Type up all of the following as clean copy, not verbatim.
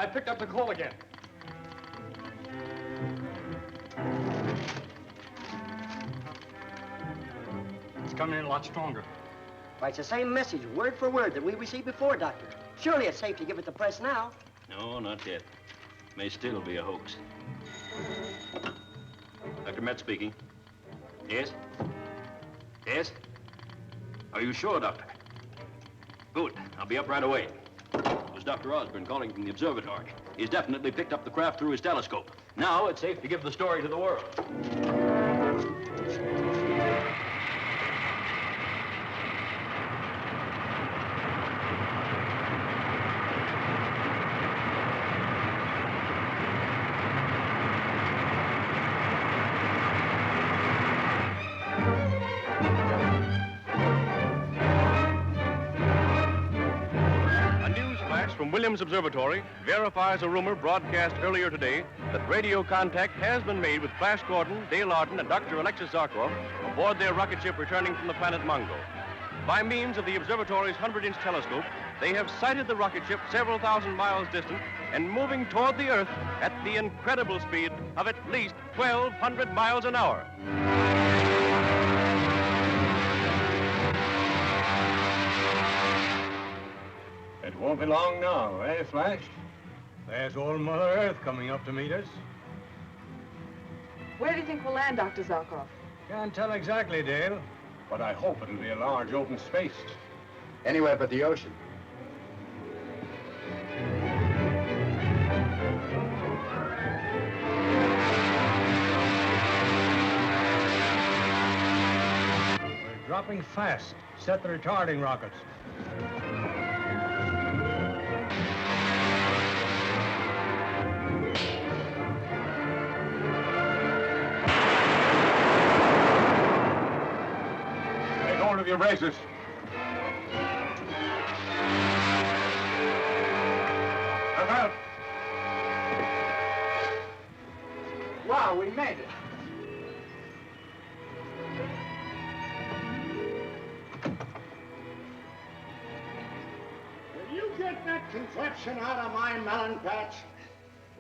I picked up the coal again. It's coming in a lot stronger. Why, it's the same message, word for word, that we received before, Doctor. Surely it's safe to give it the press now. No, not yet. May still be a hoax. Dr. Metz speaking. Yes? Yes? Are you sure, Doctor? Good. I'll be up right away. It was Dr. Osborne calling from the observatory. He's definitely picked up the craft through his telescope. Now it's safe to give the story to the world. Williams Observatory verifies a rumor broadcast earlier today that radio contact has been made with Flash Gordon, Dale Arden, and Dr. Alexis Zarkov aboard their rocket ship returning from the planet Mongo. By means of the observatory's 100-inch telescope, they have sighted the rocket ship several thousand miles distant and moving toward the Earth at the incredible speed of at least 1,200 miles an hour. It won't be long now, eh, Flash? There's old Mother Earth coming up to meet us. Where do you think we'll land, Dr. Zarkov? Can't tell exactly, Dale, but I hope it'll be a large open space. Anywhere but the ocean. We're dropping fast. Set the retarding rockets. Of your braces. Look out. Wow, we made it. Will you get that contraption out of my melon patch?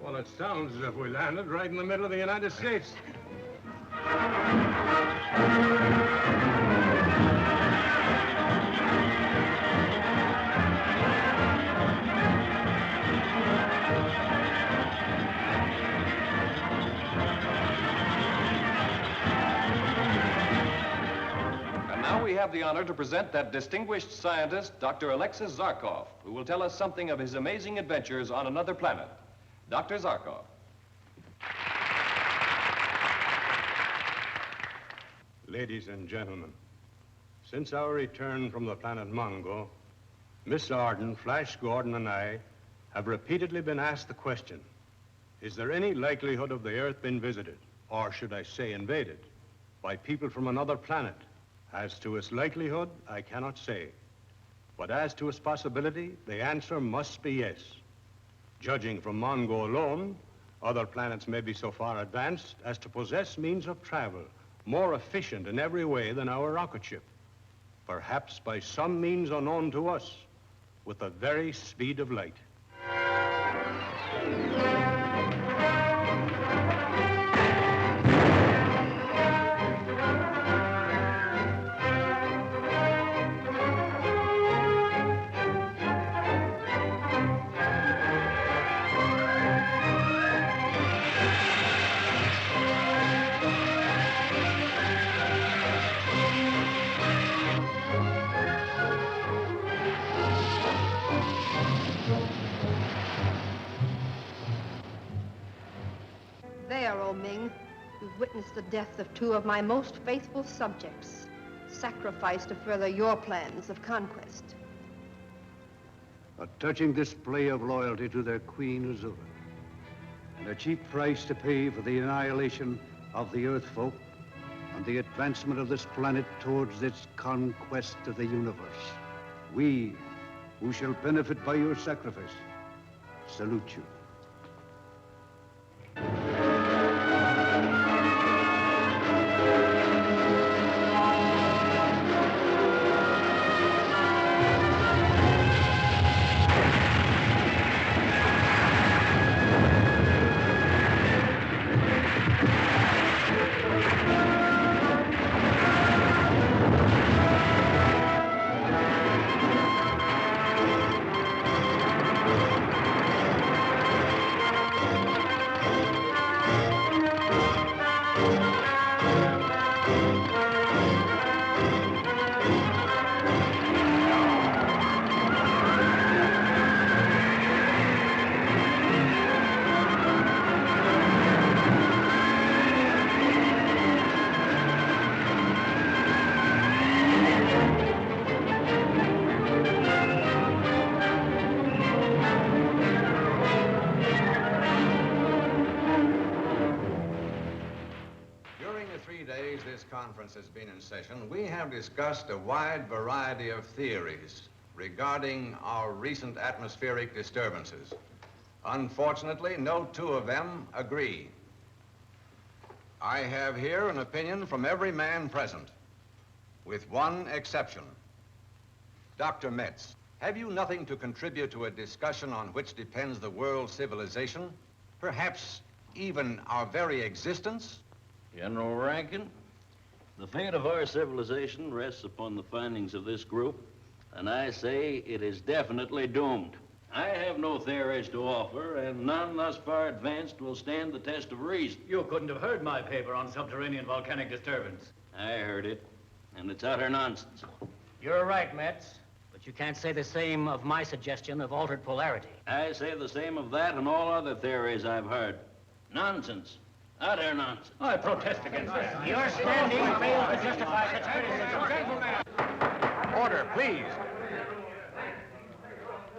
Well, it sounds as if we landed right in the middle of the United States. We have the honor to present that distinguished scientist, Dr. Alexis Zarkov, who will tell us something of his amazing adventures on another planet. Dr. Zarkov. Ladies and gentlemen, since our return from the planet Mongo, Miss Arden, Flash Gordon, and I have repeatedly been asked the question, is there any likelihood of the Earth being visited, or should I say invaded, by people from another planet? As to its likelihood, I cannot say. But as to its possibility, the answer must be yes. Judging from Mongo alone, other planets may be so far advanced as to possess means of travel more efficient in every way than our rocket ship. Perhaps by some means unknown to us, with the very speed of light. There, O Ming, you've witnessed the death of two of my most faithful subjects, sacrificed to further your plans of conquest. A touching display of loyalty to their queen, Azura, and a cheap price to pay for the annihilation of the Earth folk and the advancement of this planet towards its conquest of the universe. We, who shall benefit by your sacrifice, salute you. During the 3 days this conference has been in session, we have discussed a wide variety of theories regarding our recent atmospheric disturbances. Unfortunately, no two of them agree. I have here an opinion from every man present, with one exception. Dr. Metz, have you nothing to contribute to a discussion on which depends the world's civilization? Perhaps even our very existence? General Rankin, the fate of our civilization rests upon the findings of this group, and I say it is definitely doomed. I have no theories to offer, and none thus far advanced will stand the test of reason. You couldn't have heard my paper on subterranean volcanic disturbance. I heard it, and it's utter nonsense. You're right, Metz, but you can't say the same of my suggestion of altered polarity. I say the same of that and all other theories I've heard. Nonsense. Utter nonsense. I protest against that. Your standing fails to justify such criticism. Gentlemen! Order, please.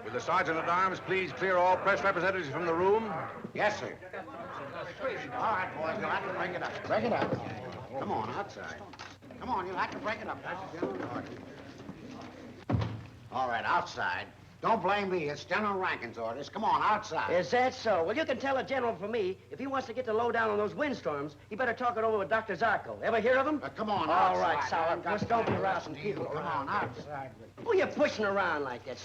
Will the Sergeant-at-Arms please clear all press representatives from the room? Yes, sir. All right, boys, you'll have to break it up. Break it up. Come on, outside. Come on, you'll have to break it up. That's the general order. All right, outside. Don't blame me. It's General Rankin's orders. Come on, outside. Is that so? Well, you can tell the general from me, if he wants to get the lowdown on those windstorms, he better talk it over with Dr. Zarko. Ever hear of him? Come on, All outside. right, sourpuss, don't be rousing people Come around. on, outside. Who are you pushing around like that?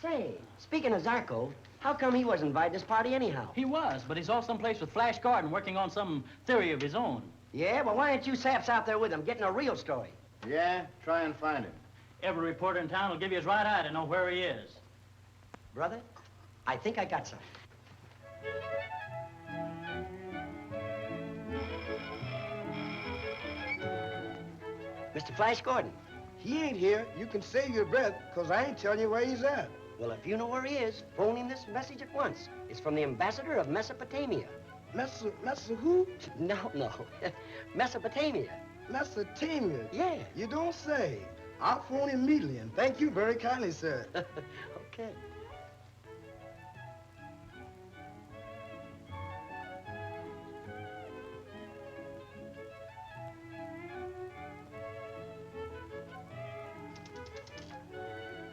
Say, speaking of Zarko, how come he wasn't invited to this party anyhow? He was, but he's off someplace with Flash Gordon working on some theory of his own. Yeah, well, why aren't you saps out there with him, getting a real story? Yeah, try and find him. Every reporter in town will give you his right eye to know where he is. Brother, I think I got something. Mr. Flash Gordon. He ain't here. You can save your breath, because I ain't telling you where he's at. Well, if you know where he is, phone him this message at once. It's from the ambassador of Mesopotamia. Who? No. Mesopotamia. Mesopotamia? Yeah. You don't say. I'll phone him immediately, and thank you very kindly, sir. Okay.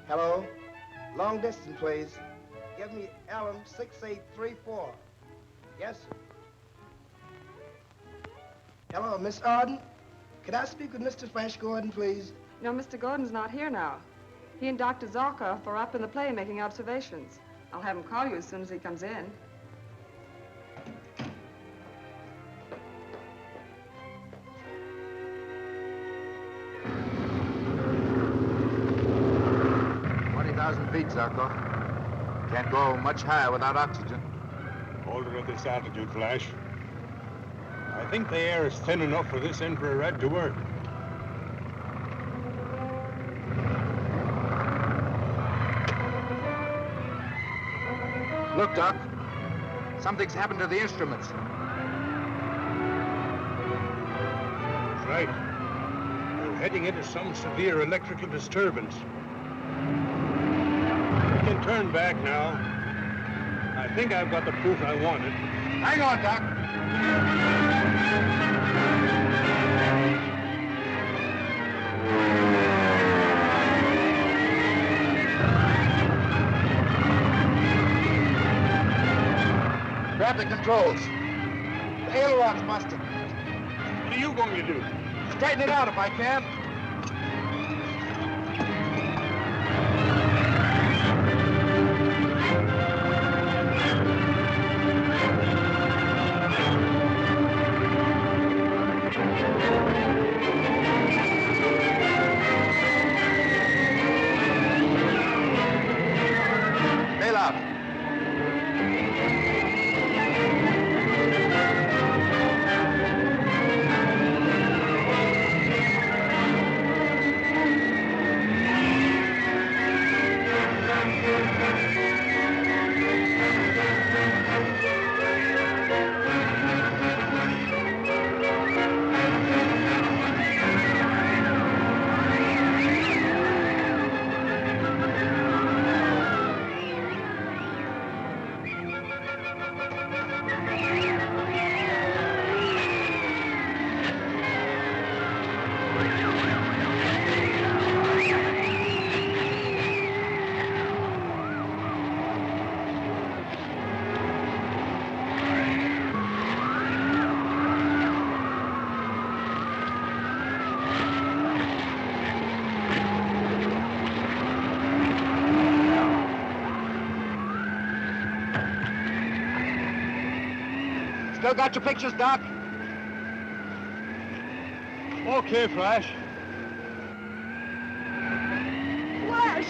Hello? Long distance, please. Give me Elm 6834. Yes, sir. Hello, Miss Arden? Could I speak with Mr. Flash Gordon, please? No, Mr. Gordon's not here now. He and Dr. Zarkoff are up in the play making observations. I'll have him call you as soon as he comes in. Feet, Zarko. Can't go much higher without oxygen. Hold it at this altitude, Flash. I think the air is thin enough for this infrared to work. Look, Doc. Something's happened to the instruments. That's right. We're heading into some severe electrical disturbance. We can turn back now. I think I've got the proof I wanted. Hang on, Doc. Grab the controls. The aileron's busted. What are you going to do? Straighten it out if I can. Bail out. Still got your pictures, Doc? Okay, Flash. Flash!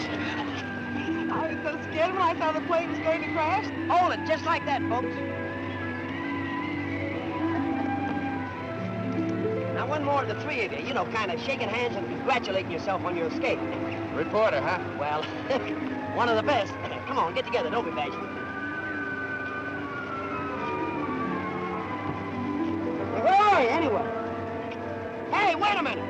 I was so scared when I saw the plane was going to crash. Hold it, just like that, folks. Now, one more to the three of you. You know, kind of shaking hands and congratulating yourself on your escape. Reporter, huh? Well, one of the best. Come on, get together. Don't be bashful. Where are you, anyway? Hey, wait a minute.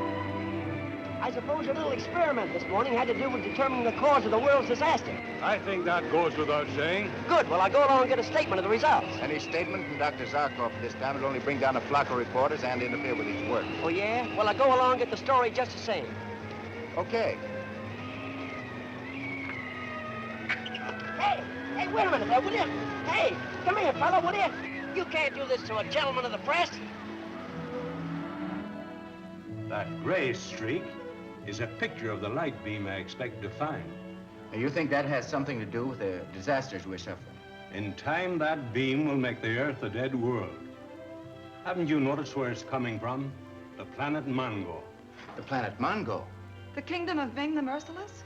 I suppose your little experiment this morning had to do with determining the cause of the world's disaster. I think that goes without saying. Good. Well, I'll go along and get a statement of the results. Any statement from Dr. Zarkov this time will only bring down a flock of reporters and interfere with his work. Oh, yeah? Well, I'll go along and get the story just the same. Okay. Hey, wait a minute there, will you? Hey, come here, fella, will you? You can't do this to a gentleman of the press. That gray streak is a picture of the light beam I expected to find. You think that has something to do with the disasters we're suffering? In time, that beam will make the Earth a dead world. Haven't you noticed where it's coming from? The planet Mongo. The planet Mongo? The kingdom of Ming the Merciless?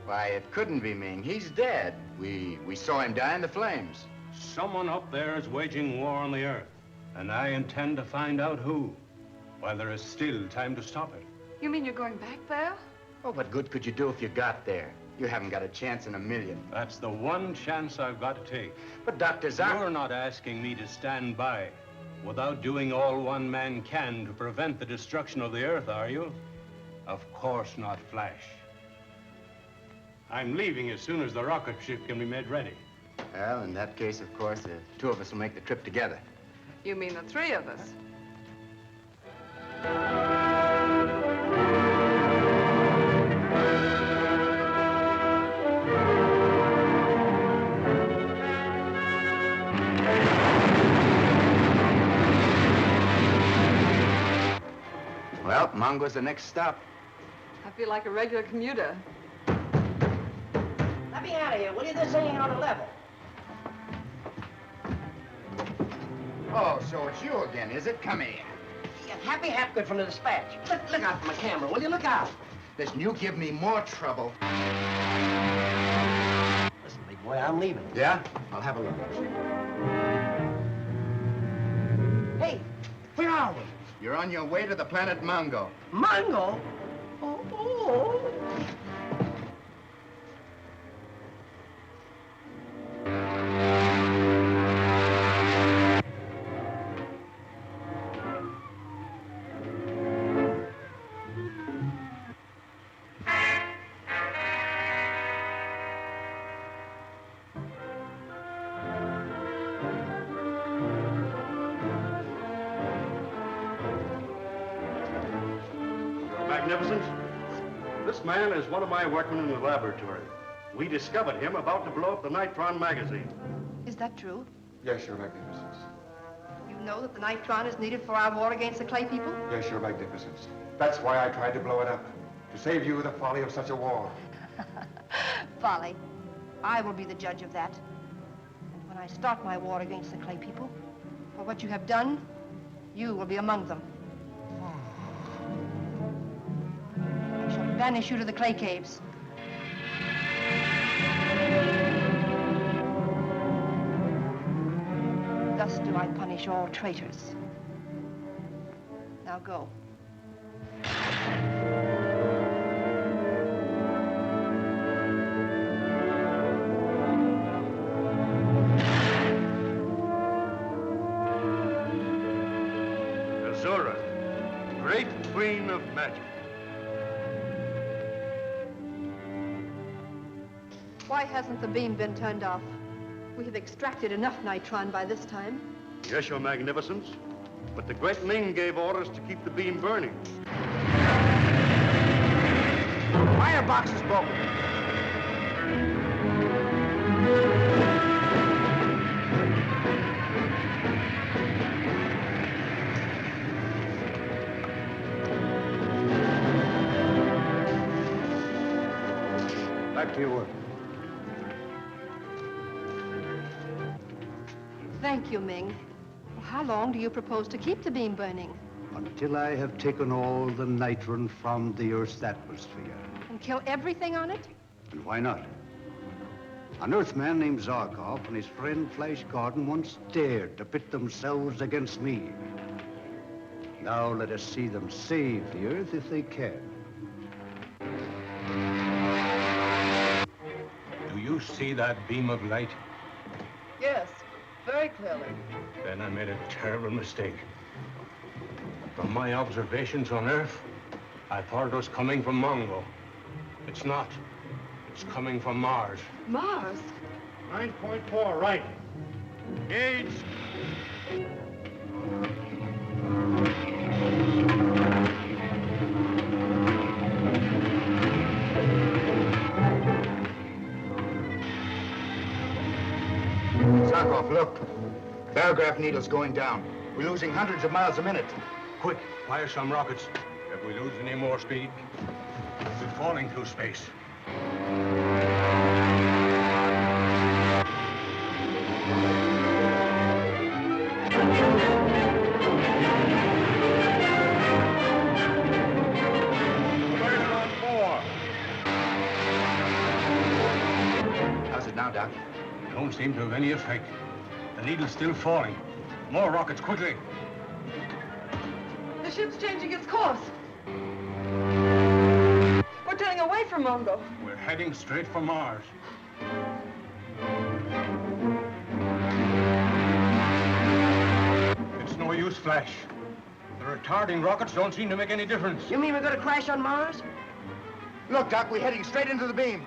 Why, it couldn't be Ming. He's dead. We saw him die in the flames. Someone up there is waging war on the Earth, and I intend to find out who, while there is still time to stop it. You mean you're going back there? Oh, what good could you do if you got there? You haven't got a chance in a million. That's the one chance I've got to take. But Dr. Zark... You're not asking me to stand by without doing all one man can to prevent the destruction of the Earth, are you? Of course not, Flash. I'm leaving as soon as the rocket ship can be made ready. Well, in that case, of course, the two of us will make the trip together. You mean the three of us? Well, Mongo's the next stop. I feel like a regular commuter. Let me out of here, will you? This ain't on a level. Oh, so it's you again, is it? Come here. Yeah, Happy Hapgood from the Dispatch. Look out for my camera, will you? Look out. Listen, you give me more trouble. Listen, big boy, I'm leaving. Yeah? I'll have a look. Hey, where are we? You're on your way to the planet Mongo. Mongo? Oh. Magnificence, this man is one of my workmen in the laboratory. We discovered him about to blow up the Nitron magazine. Is that true? Yes, Your Magnificence. You know that the nitron is needed for our war against the Clay people? Yes, Your Magnificence. That's why I tried to blow it up. To save you the folly of such a war. Folly. I will be the judge of that. And when I start my war against the Clay people, for what you have done, you will be among them. I shall banish you to the Clay Caves. Thus do I punish all traitors. Now go. Azura, great queen of magic. Why hasn't the beam been turned off? We have extracted enough nitron by this time. Yes, Your Magnificence. But the great Ming gave orders to keep the beam burning. Firebox is broken. Back to your work. Thank you, Ming. How long do you propose to keep the beam burning? Until I have taken all the nitrogen from the Earth's atmosphere. And kill everything on it? And why not? An Earthman named Zarkov and his friend Flash Gordon once dared to pit themselves against me. Now let us see them save the Earth if they can. Do you see that beam of light? Yes, very clearly. Then I made a terrible mistake. From my observations on Earth, I thought it was coming from Mongo. It's not. It's coming from Mars. Mars? 9.4, right. Gauge. Zarkov, look. Barograph needle's going down. We're losing hundreds of miles a minute. Quick, fire some rockets. If we lose any more speed, we're falling through space. How's it now, Doc? Don't seem to have any effect. The needle's still falling. More rockets, quickly. The ship's changing its course. We're turning away from Mongo. We're heading straight for Mars. It's no use, Flash. The retarding rockets don't seem to make any difference. You mean we're gonna crash on Mars? Look, Doc, we're heading straight into the beam.